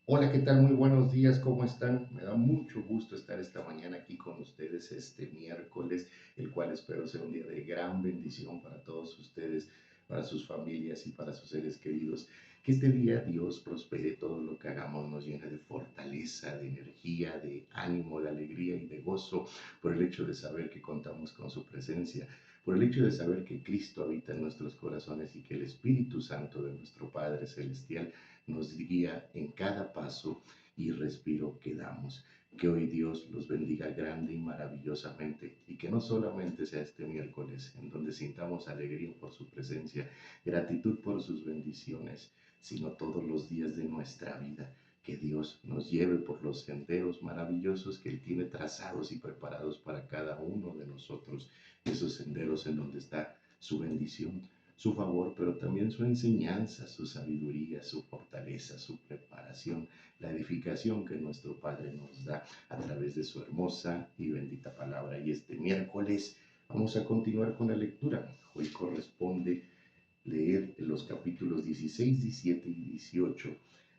Hola, ¿qué tal? Muy buenos días, ¿cómo están? Me da mucho gusto estar esta mañana aquí con ustedes este miércoles, el cual espero sea un día de gran bendición para todos ustedes, para sus familias y para sus seres queridos. Que este día Dios prospere todo lo que hagamos, nos llene de fortaleza, de energía, de ánimo, de alegría y de gozo por el hecho de saber que contamos con su presencia, por el hecho de saber que Cristo habita en nuestros corazones y que el Espíritu Santo de nuestro Padre Celestial nos guía en cada paso y respiro que damos. Que hoy Dios los bendiga grande y maravillosamente y que no solamente sea este miércoles en donde sintamos alegría por su presencia, gratitud por sus bendiciones, sino todos los días de nuestra vida. Que Dios nos lleve por los senderos maravillosos que Él tiene trazados y preparados para cada uno de nosotros. Esos senderos en donde está su bendición, su favor, pero también su enseñanza, su sabiduría, su fortaleza, su preparación, la edificación que nuestro Padre nos da a través de su hermosa y bendita palabra. Y este miércoles vamos a continuar con la lectura. Hoy corresponde leer los capítulos 16, 17 y 18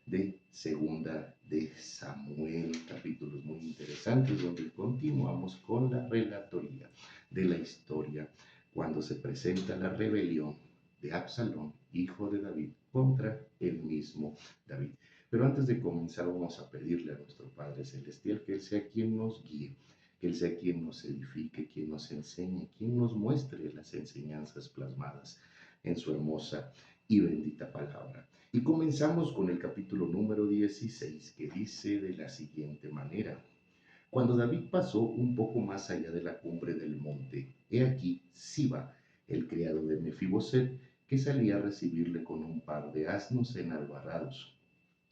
de Segunda de Samuel, capítulos muy interesantes donde continuamos con la relatoría de la historia cuando se presenta la rebelión de Absalón, hijo de David, contra el mismo David. Pero antes de comenzar vamos a pedirle a nuestro Padre Celestial que Él sea quien nos guíe, que Él sea quien nos edifique, quien nos enseñe, quien nos muestre las enseñanzas plasmadas en su hermosa y bendita palabra. Y comenzamos con el capítulo número 16 que dice de la siguiente manera. Cuando David pasó un poco más allá de la cumbre del monte, he aquí Siba, el criado de Mefiboset, que salía a recibirle con un par de asnos enalbarados,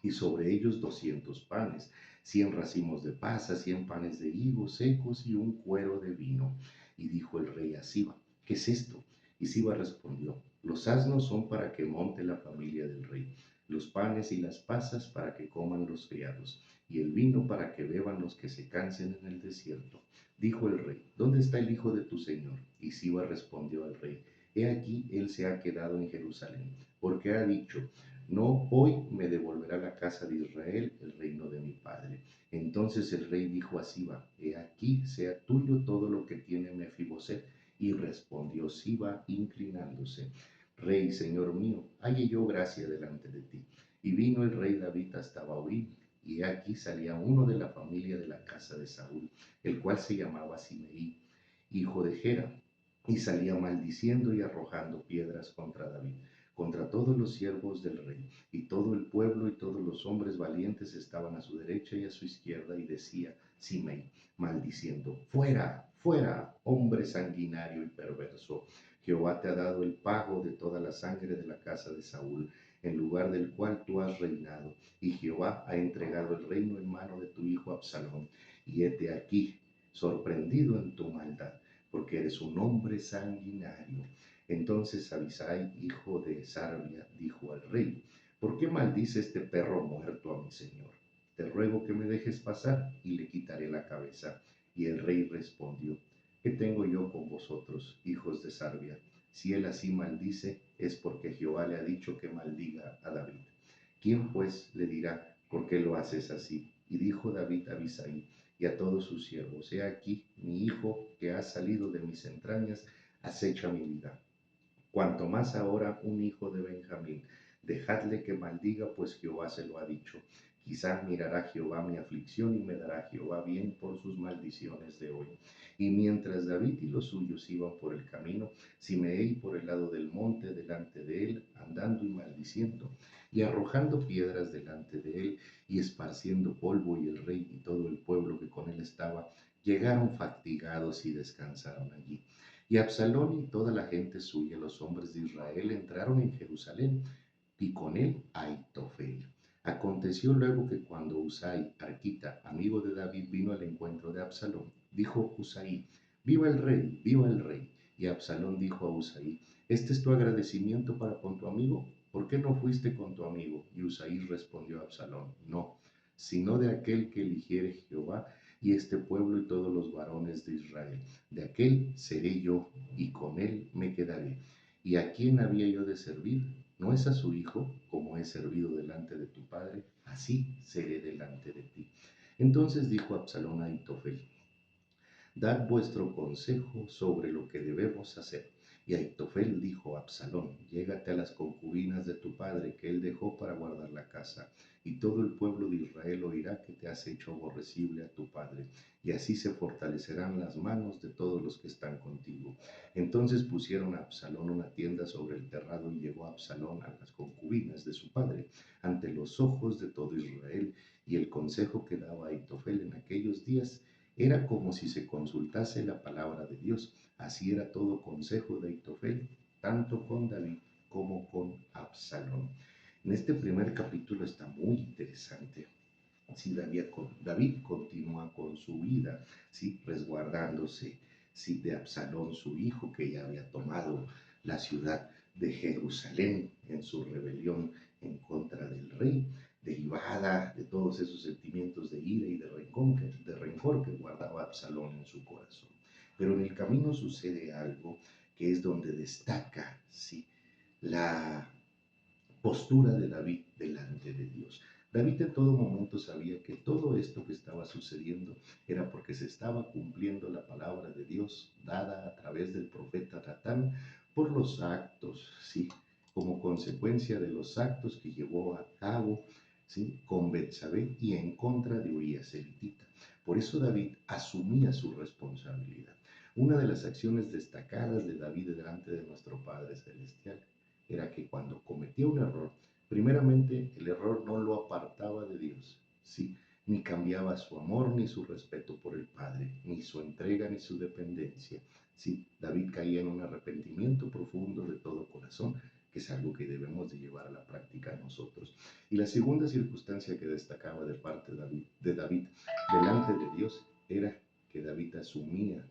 y sobre ellos 200 panes, 100 racimos de pasas, 100 panes de higos secos y un cuero de vino. Y dijo el rey a Siba, ¿qué es esto? Y Siba respondió, los asnos son para que monte la familia del rey, los panes y las pasas para que coman los criados, y el vino para que beban los que se cansen en el desierto. Dijo el rey, ¿dónde está el hijo de tu señor? Y Siba respondió al rey, he aquí él se ha quedado en Jerusalén, porque ha dicho, no hoy me devolverá la casa de Israel el reino de mi padre. Entonces el rey dijo a Siba, he aquí sea tuyo todo lo que tiene Mefiboset. Y respondió Siba inclinándose, Rey, señor mío, halle yo gracia delante de ti. Y vino el rey David hasta Bahurim, y aquí salía uno de la familia de la casa de Saúl, el cual se llamaba Simeí, hijo de Gera, y salía maldiciendo y arrojando piedras contra David, contra todos los siervos del rey, y todo el pueblo y todos los hombres valientes estaban a su derecha y a su izquierda, y decía Simei, maldiciendo, fuera, fuera, hombre sanguinario y perverso. Jehová te ha dado el pago de toda la sangre de la casa de Saúl, en lugar del cual tú has reinado, y Jehová ha entregado el reino en mano de tu hijo Absalón, y hete aquí, sorprendido en tu maldad, porque eres un hombre sanguinario. Entonces Abisai, hijo de Sarbia, dijo al rey, ¿por qué maldice este perro muerto a mi señor? Te ruego que me dejes pasar y le quitaré la cabeza. Y el rey respondió, ¿qué tengo yo con vosotros, hijos de Sarbia? Si él así maldice, es porque Jehová le ha dicho que maldiga a David. ¿Quién pues le dirá, por qué lo haces así? Y dijo David a Abisai y a todos sus siervos, he aquí, mi hijo que ha salido de mis entrañas acecha mi vida. Cuanto más ahora un hijo de Benjamín, dejadle que maldiga, pues Jehová se lo ha dicho. Quizá mirará Jehová mi aflicción y me dará Jehová bien por sus maldiciones de hoy. Y mientras David y los suyos iban por el camino, Simeí por el lado del monte delante de él, andando y maldiciendo, y arrojando piedras delante de él, y esparciendo polvo, y el rey y todo el pueblo que con él estaba, llegaron fatigados y descansaron allí. Y Absalón y toda la gente suya, los hombres de Israel, entraron en Jerusalén, y con él Aitofel. Aconteció luego que cuando Husai, arquita, amigo de David, vino al encuentro de Absalón, dijo Husai, viva el rey, viva el rey. Y Absalón dijo a Husai, ¿este es tu agradecimiento para con tu amigo? ¿Por qué no fuiste con tu amigo? Y Husai respondió a Absalón, no, sino de aquel que eligiere Jehová y este pueblo y todos los varones de Israel. De aquel seré yo, y con él me quedaré. ¿Y a quién había yo de servir? ¿No es a su hijo, como he servido delante de tu padre? así seré delante de ti. Entonces dijo Absalón a Aitofel: dad vuestro consejo sobre lo que debemos hacer. Y Aitofel dijo a Absalón: llégate a las concubinas de tu padre que él dejó para guardar la casa, y todo el pueblo de Israel oirá que te has hecho aborrecible a tu padre, y así se fortalecerán las manos de todos los que están contigo. Entonces pusieron a Absalón una tienda sobre el terrado, y llegó Absalón a las concubinas de su padre ante los ojos de todo Israel, y el consejo que daba Aitofel en aquellos días era como si se consultase la palabra de Dios. Así era todo consejo de Aitofel, tanto con David como con Absalón. En este primer capítulo está muy interesante. Sí, David continúa con su vida, sí, resguardándose, sí, de Absalón, su hijo, que ya había tomado la ciudad de Jerusalén en su rebelión en contra del rey, derivada de todos esos sentimientos de ira y de rencor que guardaba Absalón en su corazón. Pero en el camino sucede algo que es donde destaca, sí, la postura de David delante de Dios. David en todo momento sabía que todo esto que estaba sucediendo era porque se estaba cumpliendo la palabra de Dios dada a través del profeta Natán por los actos, sí, como consecuencia de los actos que llevó a cabo, sí, con Betsabé y en contra de Urías elitita. Por eso David asumía su responsabilidad. Una de las acciones destacadas de David delante de nuestro Padre Celestial era que cuando cometía un error, primeramente el error no lo apartaba de Dios, ¿sí? Ni cambiaba su amor ni su respeto por el Padre, ni su entrega ni su dependencia. Sí, David caía en un arrepentimiento profundo de todo corazón, que es algo que debemos de llevar a la práctica nosotros. Y la segunda circunstancia que destacaba de parte de David delante de Dios era que David asumía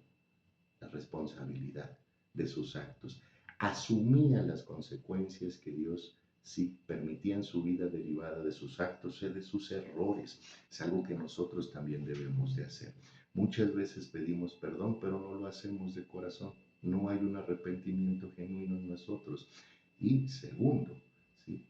la responsabilidad de sus actos, asumía las consecuencias que Dios sí permitía en su vida derivada de sus actos y de sus errores. Es algo que nosotros también debemos de hacer. Muchas veces pedimos perdón, pero no lo hacemos de corazón. No hay un arrepentimiento genuino en nosotros. Y segundo, ¿sí?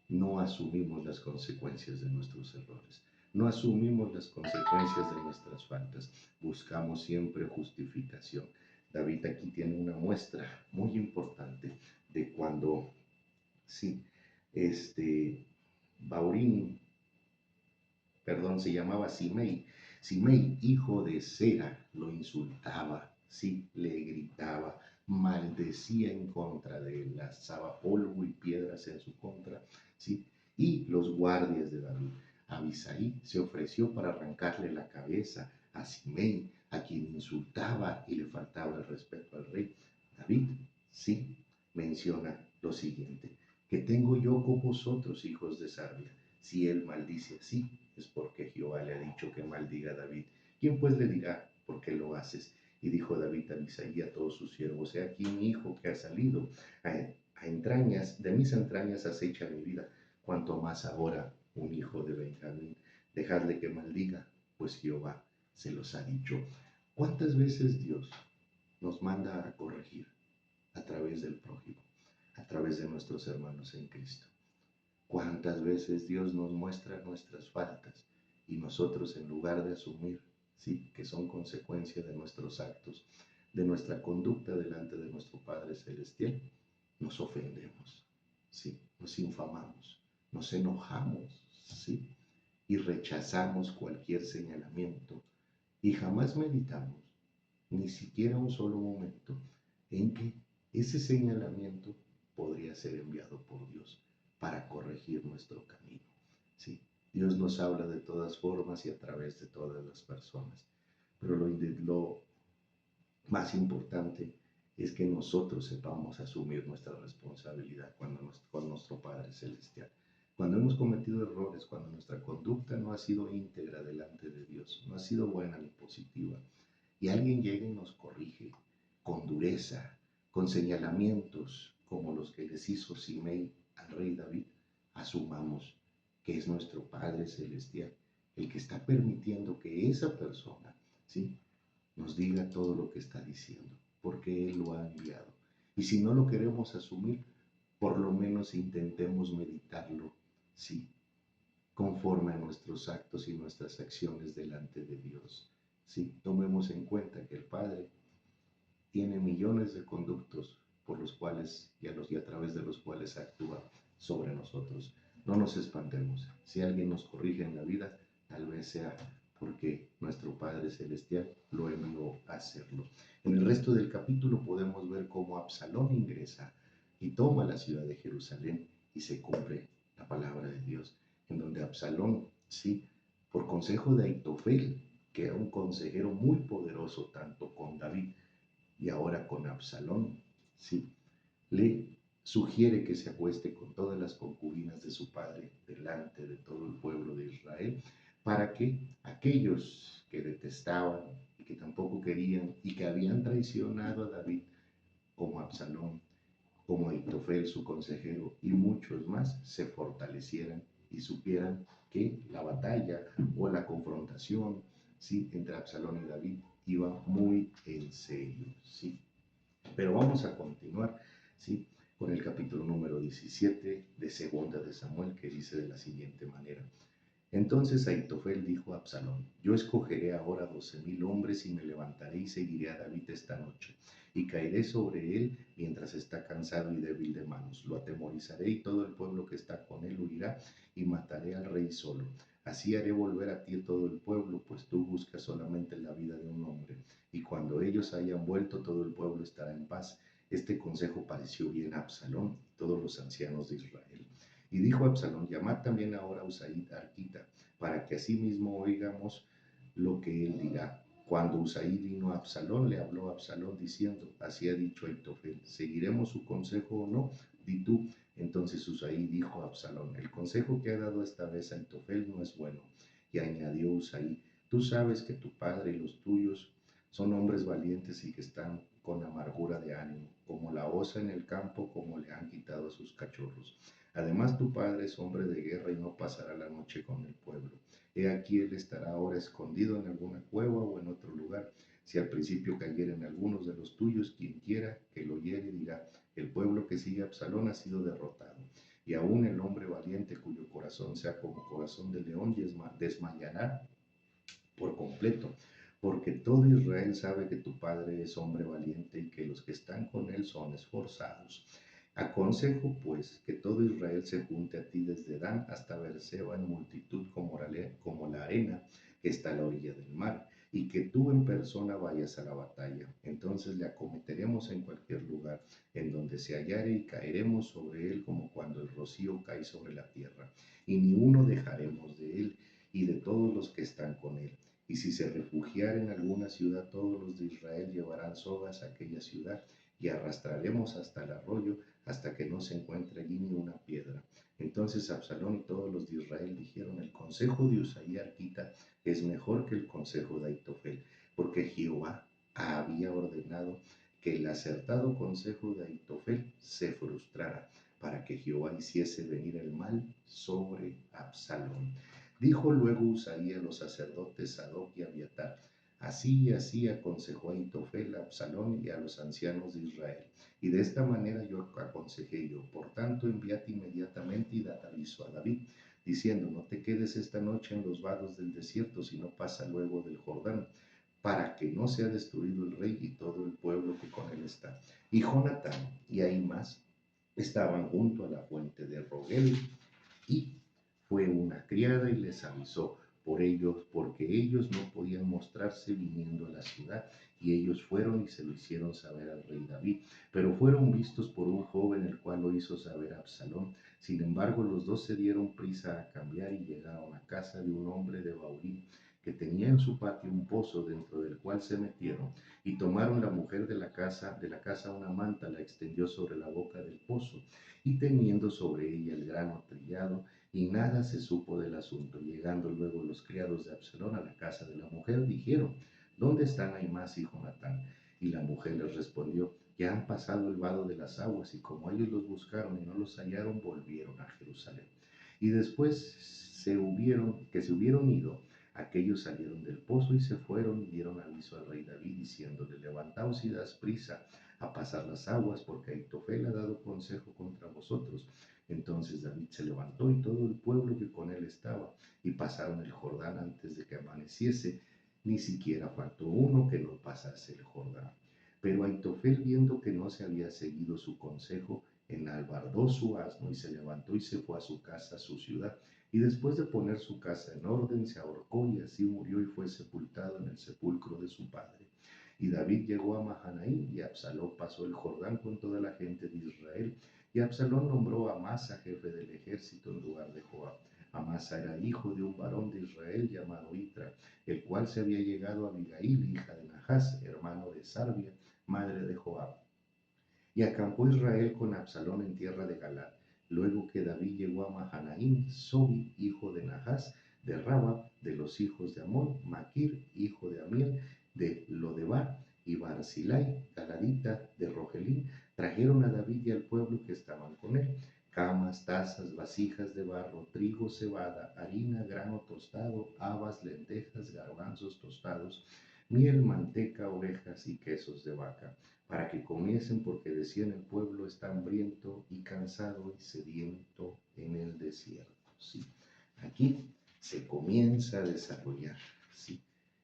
No asumimos las consecuencias de nuestros errores. No asumimos las consecuencias de nuestras faltas. Buscamos siempre justificación. David aquí tiene una muestra muy importante de cuando, sí, Baurín, perdón, se llamaba Simei. Simei, hijo de Sera, lo insultaba, sí, le gritaba, maldecía en contra de él, lanzaba polvo y piedras en su contra, sí. Y los guardias de David, Abisai, se ofreció para arrancarle la cabeza a Simei, a quien insultaba y le faltaba el respeto al rey. David, sí, menciona lo siguiente: ¿qué tengo yo con vosotros, hijos de Sarvia? Si él maldice así, es porque Jehová le ha dicho que maldiga a David. ¿Quién pues le dirá por qué lo haces? Y dijo David a Abisai y a todos sus siervos: he aquí mi hijo que ha salido a entrañas, de mis entrañas acecha mi vida, cuanto más ahora un hijo de Benjamín. Dejadle que maldiga, pues Jehová se los ha dicho. ¿Cuántas veces Dios nos manda a corregir a través del prójimo, a través de nuestros hermanos en Cristo? ¿Cuántas veces Dios nos muestra nuestras faltas y nosotros, en lugar de asumir, sí, que son consecuencia de nuestros actos, de nuestra conducta delante de nuestro Padre Celestial, nos ofendemos, sí, nos infamamos, nos enojamos, sí, y rechazamos cualquier señalamiento y jamás meditamos, ni siquiera un solo momento, en que ese señalamiento podría ser enviado por Dios para corregir nuestro camino. Sí, Dios nos habla de todas formas y a través de todas las personas, pero lo más importante es que nosotros sepamos asumir nuestra responsabilidad con nuestro Padre Celestial. Cuando hemos cometido errores, cuando nuestra conducta no ha sido íntegra delante de Dios, no ha sido buena ni positiva, y alguien llega y nos corrige con dureza, con señalamientos como los que les hizo Simei al rey David, asumamos que es nuestro Padre Celestial el que está permitiendo que esa persona, ¿sí?, nos diga todo lo que está diciendo, porque Él lo ha enviado. Y si no lo queremos asumir, por lo menos intentemos meditarlo, sí, conforme a nuestros actos y nuestras acciones delante de Dios. Sí, tomemos en cuenta que el Padre tiene millones de conductos por los cuales y a través de los cuales actúa sobre nosotros. No nos espantemos. Si alguien nos corrige en la vida, tal vez sea porque nuestro Padre Celestial lo envió a hacerlo. En el resto del capítulo podemos ver cómo Absalón ingresa y toma la ciudad de Jerusalén y se cumple la palabra de Dios, en donde Absalón, sí, por consejo de Aitofel, que era un consejero muy poderoso tanto con David y ahora con Absalón, sí, le sugiere que se acueste con todas las concubinas de su padre delante de todo el pueblo de Israel, para que aquellos que detestaban y que tampoco querían y que habían traicionado a David, como Absalón, como Aitofel, su consejero, y muchos más, se fortalecieran y supieran que la batalla o la confrontación, sí, entre Absalón y David iba muy en serio, sí. Pero vamos a continuar, ¿sí? Con el capítulo número 17 de Segunda de Samuel, que dice de la siguiente manera. Entonces Aitofel dijo a Absalón: yo escogeré ahora 12,000 hombres y me levantaré y seguiré a David esta noche, y caeré sobre él mientras está cansado y débil de manos. Lo atemorizaré y todo el pueblo que está con él huirá, y mataré al rey solo. Así haré volver a ti todo el pueblo, pues tú buscas solamente la vida de un hombre. Y cuando ellos hayan vuelto, todo el pueblo estará en paz. Este consejo pareció bien a Absalón y todos los ancianos de Israel. Y dijo Absalón: llamad también ahora a Usaí Arquita, para que asimismo oigamos lo que él dirá. Cuando Usaí vino a Absalón, le habló a Absalón diciendo: así ha dicho Aitofel, ¿seguiremos su consejo o no? Di tú. Entonces Usaí dijo a Absalón: el consejo que ha dado esta vez Aitofel no es bueno. Y añadió Usaí: tú sabes que tu padre y los tuyos son hombres valientes y que están con amargura de ánimo, como la osa en el campo, como le han quitado a sus cachorros. Además, tu padre es hombre de guerra y no pasará la noche con el pueblo. He aquí él estará ahora escondido en alguna cueva o en otro lugar. Si al principio cayeren algunos de los tuyos, quien quiera que lo hiere dirá: el pueblo que sigue a Absalón ha sido derrotado. Y aún el hombre valiente cuyo corazón sea como corazón de león desmayará por completo, porque todo Israel sabe que tu padre es hombre valiente y que los que están con él son esforzados. Aconsejo, pues, que todo Israel se junte a ti desde Dan hasta Beerseba en multitud como la arena que está a la orilla del mar, y que tú en persona vayas a la batalla. Entonces le acometeremos en cualquier lugar en donde se hallare y caeremos sobre él como cuando el rocío cae sobre la tierra, y ni uno dejaremos de él y de todos los que están con él. Y si se refugiara en alguna ciudad, todos los de Israel llevarán sogas a aquella ciudad y arrastraremos hasta el arroyo hasta que no se encuentre allí ni una piedra. Entonces Absalón y todos los de Israel dijeron: el consejo de Usaí Arquita es mejor que el consejo de Aitofel, porque Jehová había ordenado que el acertado consejo de Aitofel se frustrara, para que Jehová hiciese venir el mal sobre Absalón. Dijo luego Usaí a los sacerdotes Sadoc y Abiatar: así y así aconsejó Aitofel a Absalón y a los ancianos de Israel. Y de esta manera yo aconsejé yo. Por tanto, enviad inmediatamente y dad aviso a David, diciendo: no te quedes esta noche en los vados del desierto, sino pasa luego del Jordán, para que no sea destruido el rey y todo el pueblo que con él está. Y Jonatán y Ahimaas estaban junto a la fuente de Rogel, y fue una criada y les avisó por ellos, porque ellos no podían mostrarse viniendo a la ciudad, y ellos fueron y se lo hicieron saber al rey David, pero fueron vistos por un joven, el cual lo hizo saber a Absalón. Sin embargo, los dos se dieron prisa a cambiar y llegaron a casa de un hombre de Baurín, que tenía en su patio un pozo, dentro del cual se metieron, y tomaron la mujer de la casa una manta, la extendió sobre la boca del pozo, y teniendo sobre ella el grano trillado, y nada se supo del asunto. Llegando luego los criados de Absalón a la casa de la mujer, dijeron: ¿dónde están Ahimaas y Jonatán? Y la mujer les respondió: ya han pasado el vado de las aguas, y como ellos los buscaron y no los hallaron, volvieron a Jerusalén. Y después que se hubieron ido, aquellos salieron del pozo y se fueron y dieron aviso al rey David, diciéndole: levantaos y das prisa a pasar las aguas, porque Aitofel ha dado consejo contra vosotros. Entonces David se levantó y todo el pueblo que con él estaba, y pasaron el Jordán antes de que amaneciese. Ni siquiera faltó uno que no pasase el Jordán. Pero Aitofel, viendo que no se había seguido su consejo, enalbardó su asno y se levantó y se fue a su casa, a su ciudad. Y después de poner su casa en orden, se ahorcó y así murió y fue sepultado en el sepulcro de su padre. Y David llegó a Mahanaim y Absalón pasó el Jordán con toda la gente de Israel. Y Absalón nombró a Amasa jefe del ejército en lugar de Joab. Amasa era hijo de un varón de Israel llamado Itra, el cual se había llegado a Abigail, hija de Nahas, hermano de Sarbia, madre de Joab. Y acampó Israel con Absalón en tierra de Galad. Luego que David llegó a Mahanaim, Sobi, hijo de Nahas, de Raba, de los hijos de Amón, Maquir, hijo de Amiel, de Lodebar, y Barzilai, galadita de Rogelín, trajeron a David y al pueblo que estaban con él camas, tazas, vasijas de barro, trigo, cebada, harina, grano tostado, habas, lentejas, garbanzos tostados, miel, manteca, ovejas y quesos de vaca, para que comiesen, porque decían el pueblo está hambriento y cansado y sediento en el desierto. ¿Sí? Aquí se comienza a desarrollar, ¿sí?,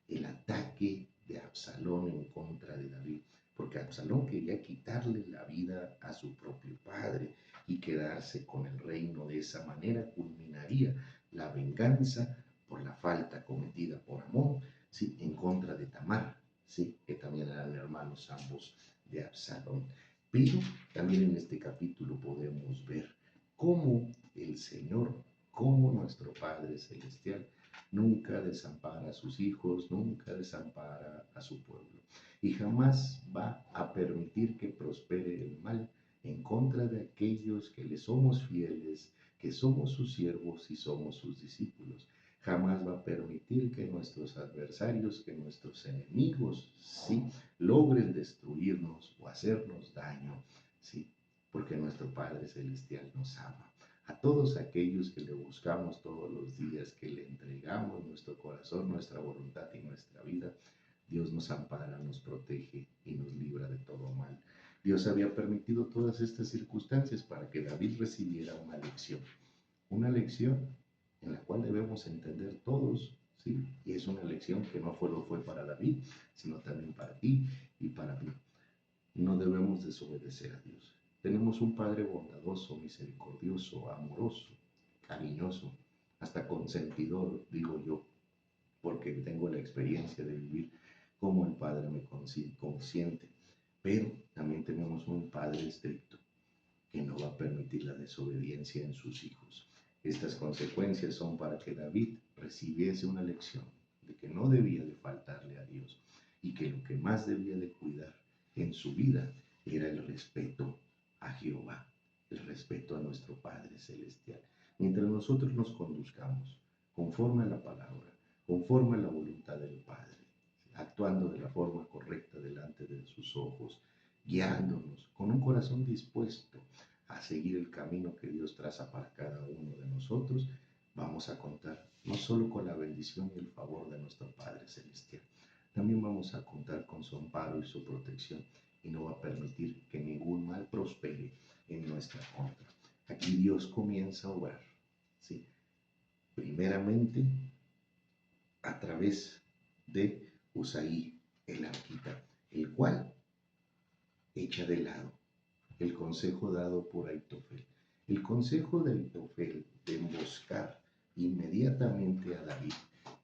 el ataque de Absalón en contra de David, porque Absalón quería quitarle la vida a su propio padre y quedarse con el reino. De esa manera culminaría la venganza por la falta cometida por Amón, ¿sí?, en contra de Tamar, ¿sí?, que también eran hermanos ambos de Absalón. Pero también en este capítulo podemos ver cómo el Señor, cómo nuestro Padre Celestial, nunca desampara a sus hijos, nunca desampara a su pueblo. Y jamás va a permitir que prospere el mal en contra de aquellos que le somos fieles, que somos sus siervos y somos sus discípulos. Jamás va a permitir que nuestros adversarios, que nuestros enemigos, sí, logren destruirnos o hacernos daño, sí, porque nuestro Padre Celestial nos ama. A todos aquellos que le buscamos todos los días, que le entregamos nuestro corazón, nuestra voluntad y nuestra vida, Dios nos ampara, nos protege y nos libra de todo mal. Dios había permitido todas estas circunstancias para que David recibiera una lección en la cual debemos entender todos, ¿sí? Y es una lección que no solo fue para David, sino también para ti y para mí. No debemos desobedecer a Dios. Tenemos un Padre bondadoso, misericordioso, amoroso, cariñoso, hasta consentidor, digo yo, porque tengo la experiencia de vivir como el Padre me consiente. Pero también tenemos un Padre estricto que no va a permitir la desobediencia en sus hijos. Estas consecuencias son para que David recibiese una lección de que no debía de faltarle a Dios y que lo que más debía de cuidar en su vida era el respeto a Jehová, el respeto a nuestro Padre Celestial. Mientras nosotros nos conduzcamos conforme a la palabra, conforme a la voluntad del Padre, actuando de la forma correcta delante de sus ojos, guiándonos con un corazón dispuesto a seguir el camino que Dios traza para cada uno de nosotros, vamos a contar no solo con la bendición y el favor de nuestro Padre Celestial, también vamos a contar con su amparo y su protección, y no va a permitir que ningún mal prospere en nuestra contra. Aquí Dios comienza a obrar, ¿sí?, primeramente a través de Usaí, el arquita, el cual echa de lado el consejo dado por Aitofel. El consejo de Aitofel de emboscar inmediatamente a David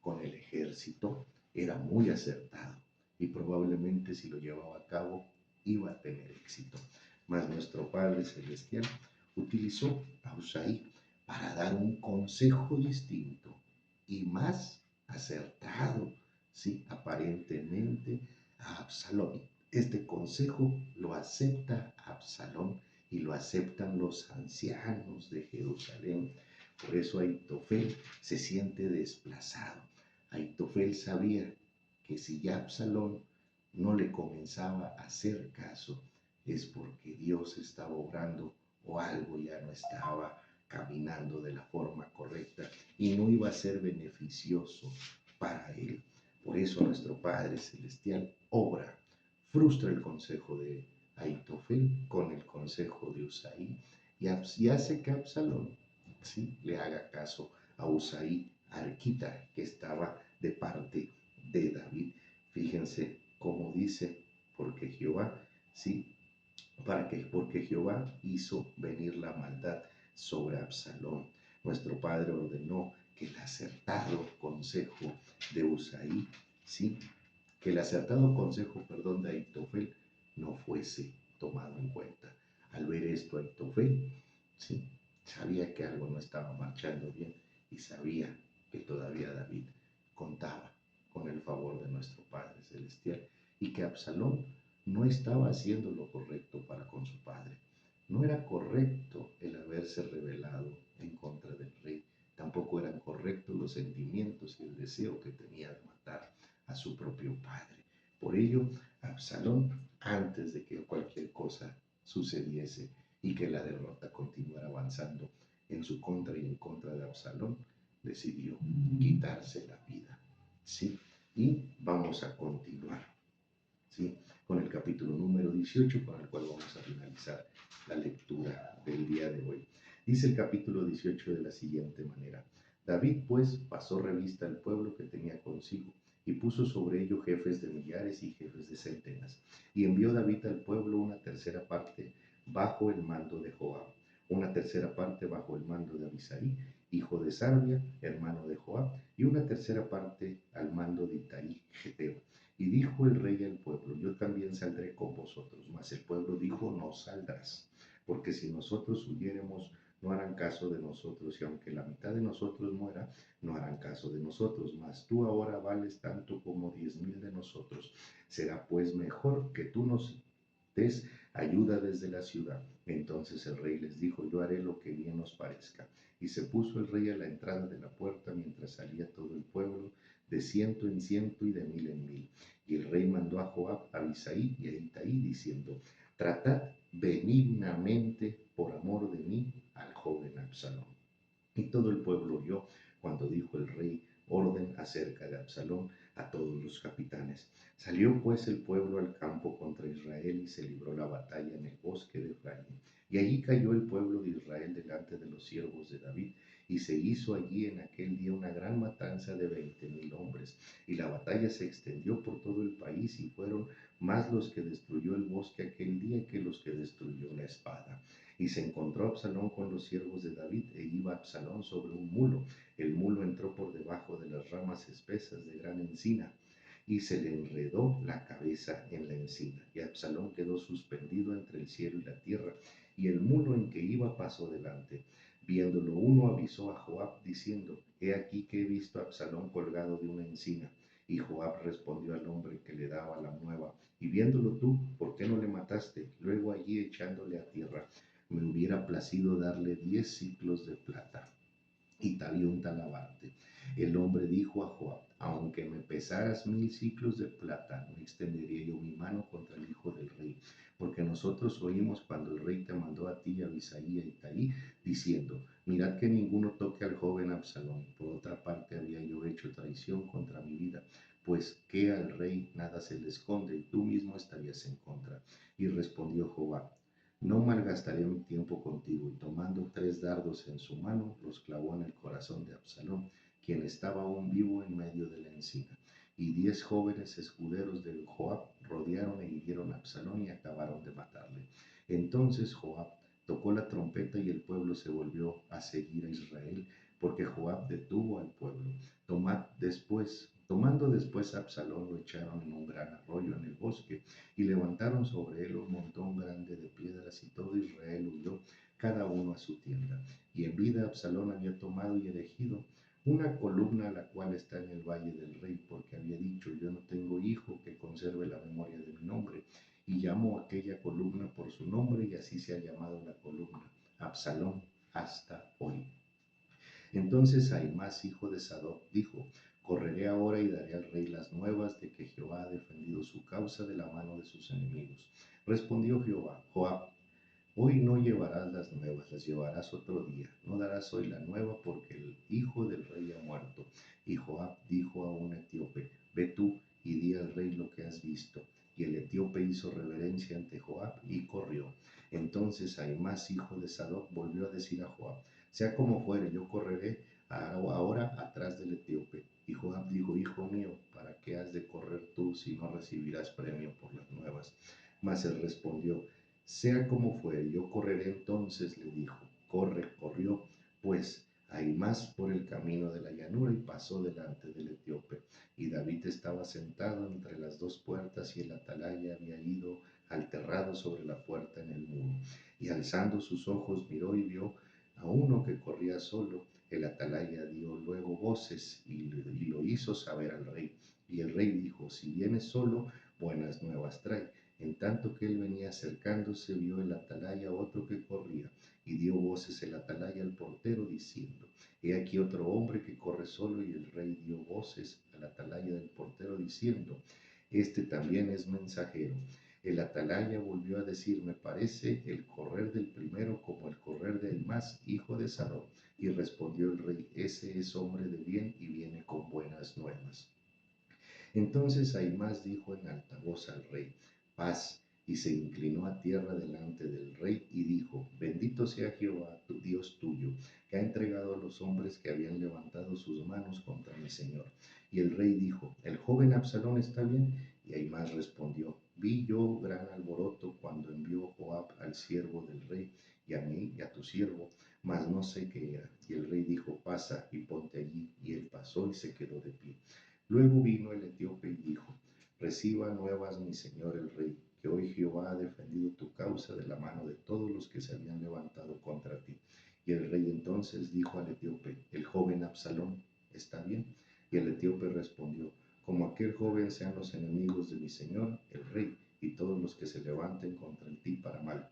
con el ejército era muy acertado y probablemente si lo llevaba a cabo iba a tener éxito. Mas nuestro Padre Celestial utilizó a Usaí para dar un consejo distinto y más acertado, sí, aparentemente, a Absalón. Este consejo lo acepta Absalón y lo aceptan los ancianos de Jerusalén. Por eso Aitofel se siente desplazado. Aitofel sabía que si ya Absalón no le comenzaba a hacer caso, es porque Dios estaba obrando o algo ya no estaba caminando de la forma correcta y no iba a ser beneficioso para él. Por eso nuestro Padre Celestial obra, frustra el consejo de Aitofel con el consejo de Usaí y hace que Absalón, ¿sí?, le haga caso a Usaí Arquita, que estaba de parte de David. Fíjense cómo dice, porque Jehová, sí, porque Jehová hizo venir la maldad sobre Absalón. Nuestro padre ordenó que el acertado consejo de Usaí, sí, que el acertado consejo, perdón, de Aitofel no fuese tomado en cuenta. Al ver esto, Aitofel, sí, sabía que algo no estaba marchando bien y sabía que todavía David contaba con el favor de nuestro Padre Celestial y que Absalón no estaba haciendo lo correcto para con su padre. No era correcto el haberse rebelado en contra del rey. Tampoco eran correctos los sentimientos y el deseo que tenía de matar a su propio padre. Por ello, Absalón, antes de que cualquier cosa sucediese y que la derrota continuara avanzando en su contra y en contra de Absalón, decidió quitarse la vida. ¿Sí? Y vamos a continuar, ¿sí?, con el capítulo número 18, con el cual vamos a finalizar la lectura del día de hoy. Dice el capítulo 18 de la siguiente manera: David pues pasó revista al pueblo que tenía consigo y puso sobre ello jefes de millares y jefes de centenas. Y envió David al pueblo una tercera parte bajo el mando de Joab, una tercera parte bajo el mando de Abisai, hijo de Sarbia, hermano de Joab, y una tercera parte al mando de Itai, Geteo. Y dijo el rey al pueblo: yo también saldré con vosotros. Mas el pueblo dijo: no saldrás, porque si nosotros huyéremos, no harán caso de nosotros, y aunque la mitad de nosotros muera, no harán caso de nosotros. Mas tú ahora vales tanto como 10,000 de nosotros. Será pues mejor que tú nos des ayuda desde la ciudad. Entonces el rey les dijo: yo haré lo que bien os parezca. Y se puso el rey a la entrada de la puerta mientras salía todo el pueblo, de 100 en 100 y de 1000 en 1000. Y el rey mandó a Joab, a Abisai y a Itai, diciendo: tratad benignamente por amor de mí al joven Absalón. Y todo el pueblo oyó cuando dijo el rey orden acerca de Absalón a todos los capitanes. Salió pues el pueblo al campo contra Israel y se libró la batalla en el bosque de Efraín. Y allí cayó el pueblo de Israel delante de los siervos de David, y se hizo allí en aquel día una gran matanza de 20,000 hombres. Y la batalla se extendió por todo el país, y fueron más los que destruyó el bosque aquel día que los que destruyó la espada. Y se encontró Absalón con los siervos de David, e iba Absalón sobre un mulo. El mulo entró por debajo de las ramas espesas de gran encina, y se le enredó la cabeza en la encina. Y Absalón quedó suspendido entre el cielo y la tierra, y el mulo en que iba pasó delante. Viéndolo uno avisó a Joab, diciendo: he aquí que he visto a Absalón colgado de una encina. Y Joab respondió al hombre que le daba la nueva: y viéndolo tú, ¿por qué no le mataste? Luego allí echándole a tierra. Me hubiera placido darle 10 siclos de plata y un talabarte. El hombre dijo a Joab: aunque me pesaras 1000 siclos de plata, no extendería yo mi mano contra el hijo del rey, porque nosotros oímos cuando el rey te mandó a ti, a Abisai y a Itai, diciendo: mirad que ninguno toque al joven Absalón. Por otra parte había yo hecho traición contra mi vida, pues que al rey nada se le esconde, y tú mismo estarías en contra. Y respondió Joab: no malgastaré mi tiempo contigo. Y tomando 3 dardos en su mano, los clavó en el corazón de Absalón, quien estaba aún vivo en medio de la encina. Y 10 jóvenes escuderos de Joab rodearon e hirieron a Absalón y acabaron de matarle. Entonces Joab tocó la trompeta y el pueblo se volvió a seguir a Israel, porque Joab detuvo al pueblo. Tomando después a Absalón, lo echaron en un gran arroyo en el bosque, y levantaron sobre él un montón grande de piedras, y todo Israel huyó, cada uno a su tienda. Y en vida Absalón había tomado y erigido una columna, la cual está en el valle del rey, porque había dicho: yo no tengo hijo que conserve la memoria de mi nombre. Y llamó aquella columna por su nombre, y así se ha llamado la columna Absalón hasta hoy. Entonces Ahimaas, hijo de Sadoc, dijo: correré ahora y daré al rey las nuevas de que Jehová ha defendido su causa de la mano de sus enemigos. Respondió Joab: hoy no llevarás las nuevas, las llevarás otro día. No darás hoy la nueva, porque el hijo del rey ha muerto. Y Joab dijo a un etíope: ve tú y di al rey lo que has visto. Y el etíope hizo reverencia ante Joab y corrió. Entonces Ahimaas, hijo de Sadoc, volvió a decir a Joab: sea como fuere, yo correré ahora atrás del etíope. Y Joab dijo: hijo mío, ¿para qué has de correr tú si no recibirás premio por las nuevas? Mas él respondió: sea como fuere, yo correré. Entonces le dijo: corre. Corrió pues Ahimaas por el camino de la llanura y pasó delante del etíope. Y David estaba sentado entre las dos puertas, y el atalaya había ido al terrado sobre la puerta en el muro. Y alzando sus ojos miró y vio a uno que corría solo. El atalaya dio luego voces y lo hizo saber al rey. Y el rey dijo: si viene solo, buenas nuevas trae. En tanto que él venía acercándose, vio el atalaya otro que corría, y dio voces el atalaya al portero, diciendo: he aquí otro hombre que corre solo. Y el rey dio voces al atalaya del portero, diciendo: este también es mensajero. El atalaya volvió a decir: me parece el correr del primero como el correr del Ahimaas, hijo de Sadoc. Y respondió el rey: ese es hombre de bien y viene con buenas nuevas. Entonces Ahimaas dijo en alta voz al rey: paz. Y se inclinó a tierra delante del rey y dijo: bendito sea Jehová, tu Dios tuyo, que ha entregado a los hombres que habían levantado sus manos contra mi señor. Y el rey dijo: el joven Absalón está bien. Y Ahimaas respondió: vi yo gran alboroto cuando envió Joab al siervo del rey, y a mí y a tu siervo, mas no sé qué era. Y el rey dijo: pasa y ponte allí. Y él pasó y se quedó de pie. Luego vino el etíope y dijo: reciba nuevas mi señor el rey, que hoy Jehová ha defendido tu causa de la mano de todos los que se habían levantado contra ti. Y el rey entonces dijo al etíope: el joven Absalón está bien. Y el etíope respondió: como aquel joven sean los enemigos de mi señor el rey, y todos los que se levanten contra ti para mal.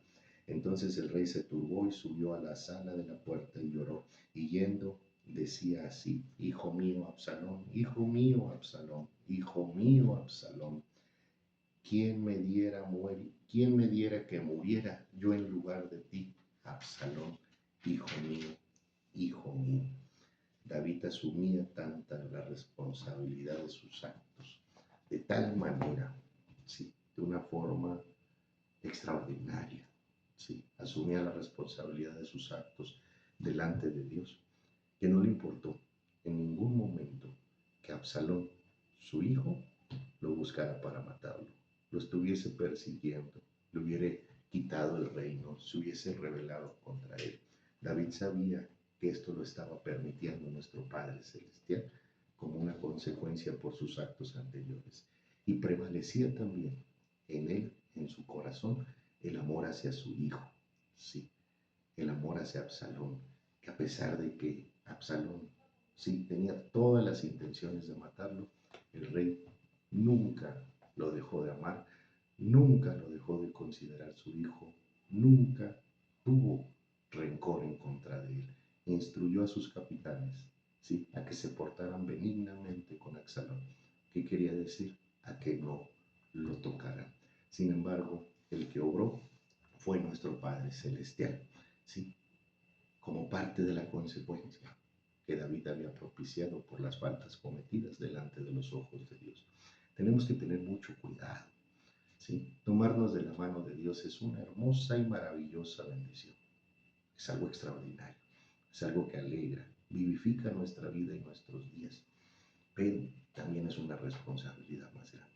Entonces el rey se turbó y subió a la sala de la puerta y lloró, y yendo decía así: hijo mío Absalón, hijo mío Absalón, hijo mío Absalón, ¿quién me diera que muriera yo en lugar de ti, Absalón, hijo mío, hijo mío? David asumía tanta la responsabilidad de sus actos, de tal manera, sí, de una forma extraordinaria, sí, asumía la responsabilidad de sus actos delante de Dios, que no le importó en ningún momento que Absalón, su hijo, lo buscara para matarlo, lo estuviese persiguiendo, le hubiera quitado el reino, se hubiese rebelado contra él. David sabía que esto lo estaba permitiendo nuestro Padre Celestial como una consecuencia por sus actos anteriores. Y prevalecía también en él, en su corazón, el amor hacia su hijo, sí, el amor hacia Absalón, que a pesar de que Absalón sí tenía todas las intenciones de matarlo, el rey nunca lo dejó de amar, nunca lo dejó de considerar su hijo, nunca tuvo rencor en contra de él. Instruyó a sus capitanes, ¿sí?, a que se portaran benignamente con Absalón. ¿Qué quería decir? A que no lo tocaran. Sin embargo, el que obró fue nuestro Padre Celestial, ¿sí?, como parte de la consecuencia que David había propiciado por las faltas cometidas delante de los ojos de Dios. Tenemos que tener mucho cuidado, ¿sí? Tomarnos de la mano de Dios es una hermosa y maravillosa bendición. Es algo extraordinario, es algo que alegra, vivifica nuestra vida y nuestros días, pero también es una responsabilidad más grande.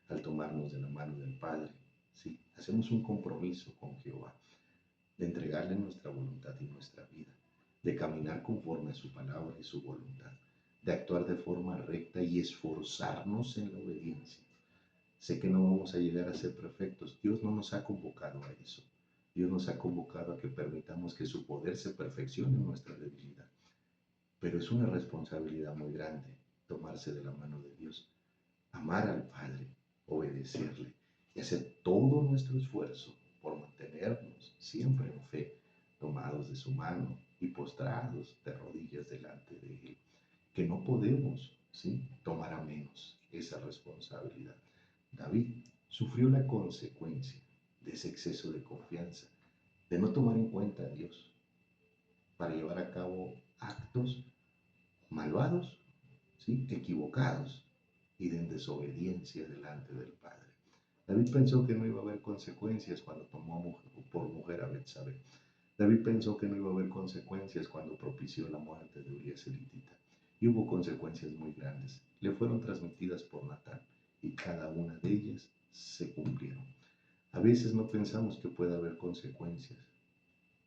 Al tomarnos de la mano del Padre, ¿sí?, hacemos un compromiso con Jehová de entregarle nuestra voluntad y nuestra vida, de caminar conforme a su palabra y su voluntad, de actuar de forma recta y esforzarnos en la obediencia. Sé que no vamos a llegar a ser perfectos. Dios no nos ha convocado a eso. Dios nos ha convocado a que permitamos que su poder se perfeccione en nuestra debilidad. Pero es una responsabilidad muy grande tomarse de la mano de Dios, amar al Padre, obedecerle y hacer todo nuestro esfuerzo por mantenernos siempre en fe, tomados de su mano y postrados de rodillas delante de Él, que no podemos, ¿sí?, tomar a menos esa responsabilidad. David sufrió la consecuencia de ese exceso de confianza, de no tomar en cuenta a Dios para llevar a cabo actos malvados, ¿sí?, equivocados y de desobediencia delante del Padre. David pensó que no iba a haber consecuencias cuando tomó por mujer a Betsabé. David pensó que no iba a haber consecuencias cuando propició la muerte de Urías el hitita. Y hubo consecuencias muy grandes. Le fueron transmitidas por Natán y cada una de ellas se cumplieron. A veces no pensamos que pueda haber consecuencias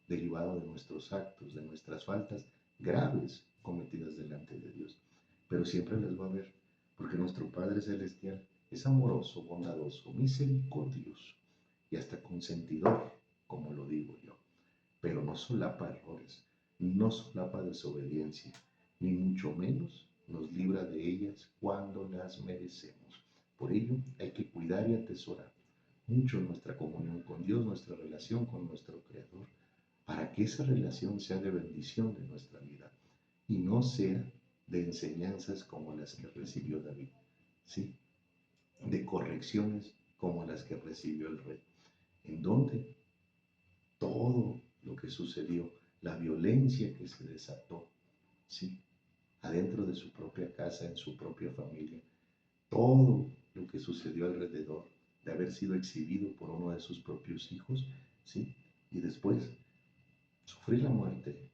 derivadas de nuestros actos, de nuestras faltas graves cometidas delante de Dios. Pero siempre las va a haber, porque nuestro Padre Celestial es amoroso, bondadoso, misericordioso y hasta consentidor, como lo digo yo. Pero no solapa errores, no solapa desobediencia, ni mucho menos nos libra de ellas cuando las merecemos. Por ello hay que cuidar y atesorar mucho nuestra comunión con Dios, nuestra relación con nuestro Creador, para que esa relación sea de bendición de nuestra vida y no sea de enseñanzas como las que recibió David, ¿sí? De correcciones como las que recibió el rey, en donde todo lo que sucedió, la violencia que se desató, ¿sí? Adentro de su propia casa, en su propia familia, todo lo que sucedió alrededor de haber sido exhibido por uno de sus propios hijos, ¿sí? Y después sufrir la muerte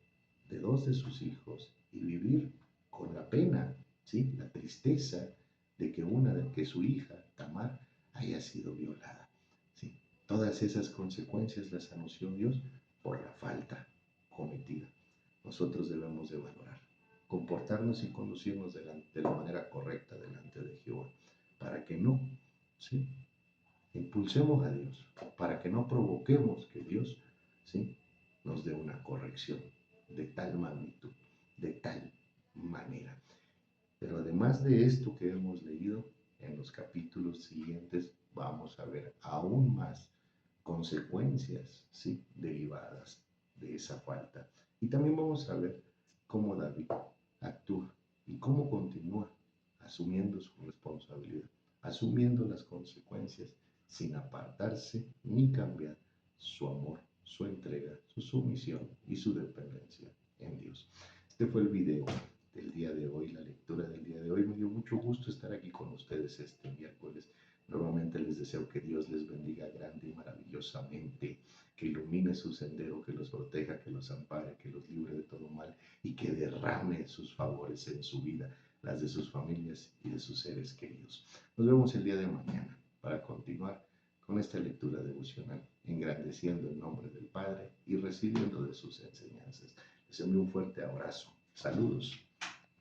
de dos de sus hijos y vivir con la pena, ¿sí? La tristeza de que su hija, Tamar, haya sido violada, ¿sí? Todas esas consecuencias las anunció Dios por la falta cometida. Nosotros debemos de valorar, comportarnos y conducirnos de la manera correcta delante de Jehová, para que no, ¿sí? Impulsemos a Dios, para que no provoquemos que Dios, ¿sí? Nos dé una corrección de tal magnitud, de tal manera. Pero además de esto que hemos leído, en los capítulos siguientes vamos a ver aún más consecuencias, ¿sí? Derivadas de esa falta. Y también vamos a ver cómo David actúa y cómo continúa asumiendo su responsabilidad, asumiendo las consecuencias sin apartarse ni cambiar su amor, su entrega, su sumisión y su dependencia en Dios. Este fue el video del día de hoy, la lectura del día de hoy. Me dio mucho gusto estar aquí con ustedes este miércoles. Nuevamente les deseo que Dios les bendiga grande y maravillosamente, que ilumine su sendero, que los proteja, que los ampare, que los libre de todo mal y que derrame sus favores en su vida, las de sus familias y de sus seres queridos. Nos vemos el día de mañana para continuar con esta lectura devocional, engrandeciendo el nombre del Padre y recibiendo de sus enseñanzas. Les envío un fuerte abrazo. Saludos.